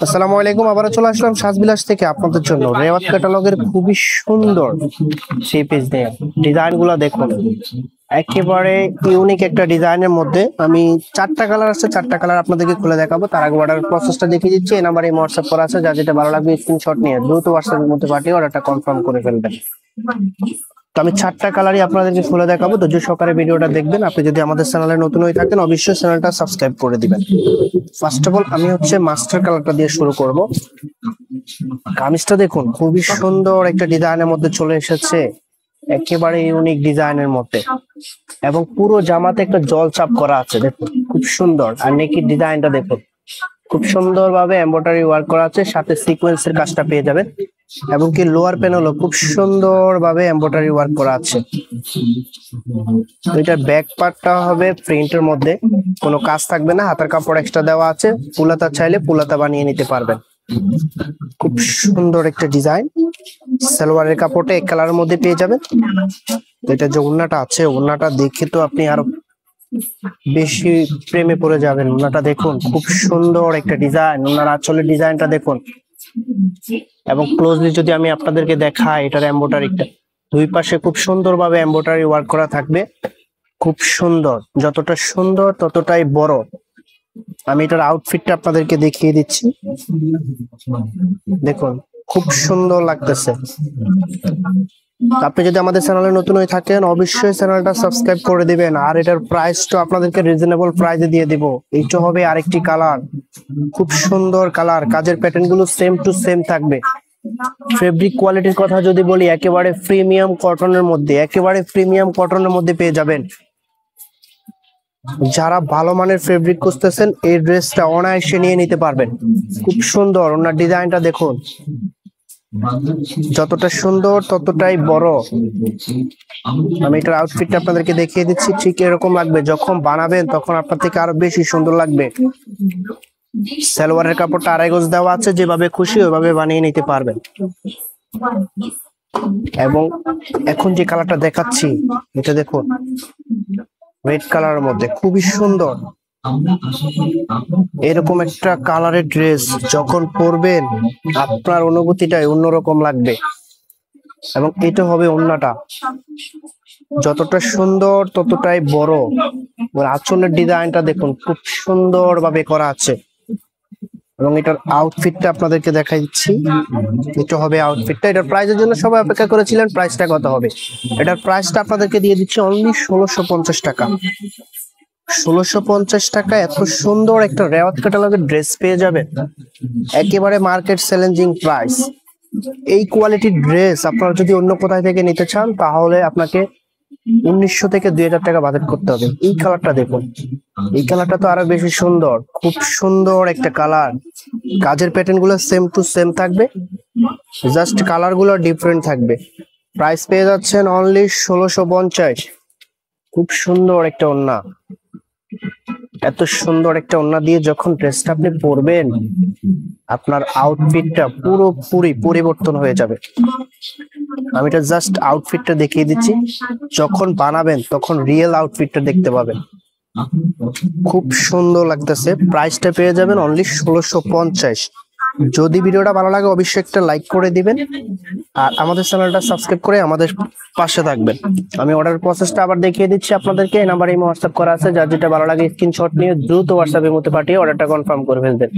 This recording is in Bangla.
আসসালামু আলাইকুম, আবারও চলে আসলাম সাজবিলাস থেকে আপনাদের জন্য রেওয়াজ ক্যাটালগের খুবই সুন্দর থ্রি পিস দিয়ে ডিজাইন গুলা দেখুন। একেবারে ইউনিক একটা ডিজাইনের মধ্যে আমি চারটা কালার আছে, চারটা কালার আপনাদেরকে খুলে দেখাবো। তার আগে অর্ডার প্রসেসটা দেখিয়ে দিচ্ছি। এই নাম্বারে হোয়াটসঅ্যাপ করা আছে, যা যেটা ভালো লাগবে স্ক্রিনশট নিয়ে দ্রুত হোয়াটসঅ্যাপের মধ্যে পাঠিয়ে অর্ডারটা কনফার্ম করে ফেলবেন। তো আমি চারটা কালারই আপনাদেরকে খুলে দেখাবো, ধৈর্য সহকারে ভিডিওটা দেখবেন। আপনি যদি আমাদের চ্যানেলে নতুন হয়ে থাকেন অবশ্যই চ্যানেলটা সাবস্ক্রাইব করে দিবেন। ফার্স্ট অফ অল আমি মাস্টার কালারটা দিয়ে শুরু করব। কামিজটা দেখুন, খুবই সুন্দর একটা ডিজাইনের মধ্যে চলে এসেছে, একেবারে ইউনিক ডিজাইনের মধ্যে, এবং পুরো জামাতে একটা জল চাপ করা আছে। দেখুন খুব সুন্দর। আর নেকের ডিজাইনটা দেখুন, খুব সুন্দর ভাবে এমব্রয়ডারি ওয়ার্ক করা আছে, সাথে সিকোয়েন্সের কাজটা পেয়ে যাবেন। এবং কি লোয়ার প্যানেলও খুব সুন্দর ভাবে এমব্রয়ডারি ওয়ার্ক করা আছে। এটার ব্যাক পার্টটা হবে প্রিন্টের মধ্যে, কোনো কাজ থাকবে না, হাতের কাপড় এক্সট্রা দেওয়া আছে। পুলাতা চাইলে পুলাতা বানিয়ে নিতে পারবেন। খুব সুন্দর একটা ডিজাইন। সালোয়ারের কাপড়টা এক কালারের মধ্যে পেয়ে যাবেন। এটা যে ওড়নাটা আছে, ওড়নাটা দেখে তো আপনি আরো বেশি প্রেমে পড়ে যাবেন। ওড়নাটা দেখুন, খুব সুন্দর একটা ডিজাইন। ওনার আঁচলের ডিজাইনটা দেখুন, এবং ক্লোজলি যদি আমি আপনাদেরকে দেখাই, এটার এমব্রয়ডারিটা দুই পাশে খুব সুন্দর ভাবে এমব্রয়ডারি ওয়ার্ক করা থাকবে। খুব সুন্দর, যতটা সুন্দর ততটাই বড়। আমি এটার আউটফিটটা আপনাদেরকে দেখিয়ে দিচ্ছি। দেখুন খুব সুন্দর লাগতেছে। আপনি যদি আমাদের চ্যানেলে নতুন হয়ে থাকেন অবশ্যই চ্যানেলটা সাবস্ক্রাইব করে দিবেন। আর এটার প্রাইসটা আপনাদেরকে রিজনেবল প্রাইসে দিয়ে দিব। এইটা হবে আরেকটি কালার, খুব সুন্দর কালার। কাজের প্যাটার্ন গুলো সেম টু সেম থাকবে। ফেব্রিক কোয়ালিটির কথা যদি বলি, একেবারে প্রিমিয়াম কটনের মধ্যে, একেবারে প্রিমিয়াম কটনের মধ্যে পেয়ে যাবেন। যারা ভালো মানের ফেব্রিক খুঁজতেছেন এই ড্রেসটা অনায়াসে নিয়ে নিতে পারবেন। খুব সুন্দর। ওনার ডিজাইনটা দেখুন, যতটা সুন্দর ততটাই বড়। আমি এটার আউটফিটটা আপনাদেরকে দেখিয়ে দিচ্ছি। ঠিক এরকম লাগবে, যখন বানাবেন তখন আপনার থেকে আরো বেশি সুন্দর লাগবে। সালোয়ারের কাপড়টা আড়াই গজ দেওয়া আছে, যেভাবে খুশি ওইভাবে বানিয়ে নিতে পারবেন। এবং এখন যে কালারটা দেখাচ্ছি, এটা দেখুন রেড কালারের মধ্যে, খুবই সুন্দর। এরকম একটা কালারের ড্রেস যখন পরবেন আপনার অনুভূতিটাই অন্যরকম লাগবে। এবং এটা হবে ওড়নাটা, যতটা সুন্দর ততটাই বড়। আঁচলের ডিজাইনটা দেখুন, খুব সুন্দর ভাবে করা আছে। এবং এটার আউটফিটটা আপনাদেরকে দেখাই দিচ্ছি। এটা হবে আউটফিটটা। এটার প্রাইসের জন্য সবাই অপেক্ষা করেছিলেন, প্রাইসটা কত হবে? এটার প্রাইসটা আপনাদেরকে দিয়ে দিচ্ছি অনলি 1650 টাকা। 1650 টাকা এত সুন্দর একটা রেওয়াজ ক্যাটালগের ড্রেস পেয়ে যাবেন, একেবারে মার্কেট চ্যালেঞ্জিং প্রাইস। এই কোয়ালিটির ড্রেস আপনারা যদি অন্য কোথায় থেকে নিতে চান তাহলে আপনাকে 1900 থেকে 2000 টাকা বাজেট করতে হবে। এই কালারটা দেখুন, এই কালারটা তো আরো বেশি সুন্দর। খুব সুন্দর একটা কালার। কাজের প্যাটার্ন গুলো সেম টু সেম থাকবে, জাস্ট কালার গুলো ডিফারেন্ট থাকবে। প্রাইস পেয়ে যাচ্ছেন অনলি 1650। খুব সুন্দর একটা ওড়না। এত সুন্দর একটা ওড়না দিয়ে যখন ড্রেসটা আপনি পরবেন, আপনার আউটফিটটা পুরোপুরি পরিবর্তন হয়ে যাবে। আমি এটা জাস্ট আউটফিটটা দেখিয়ে দিচ্ছি, যখন বানাবেন তখন রিয়েল আউটফিটটা দেখতে পাবেন। খুব সুন্দর লাগতেছে। প্রাইসটা পেয়ে যাবেন অনলি 1650। যদি ভিডিওটা ভালো লাগে অবশ্যই একটা লাইক করে দিবেন, আর আমাদের চ্যানেলটা সাবস্ক্রাইব করে আমাদের পাশে থাকবেন। আমি অর্ডার প্রসেসটা আবার দেখিয়ে দিচ্ছি আপনাদেরকে। এই নাম্বারে হোয়াটসঅ্যাপ করা আছে, যার যেটা ভালো লাগে স্ক্রিনশট নিয়ে দ্রুত হোয়াটসঅ্যাপের মধ্যে পাঠিয়ে অর্ডারটা কনফার্ম করে ফেলবেন।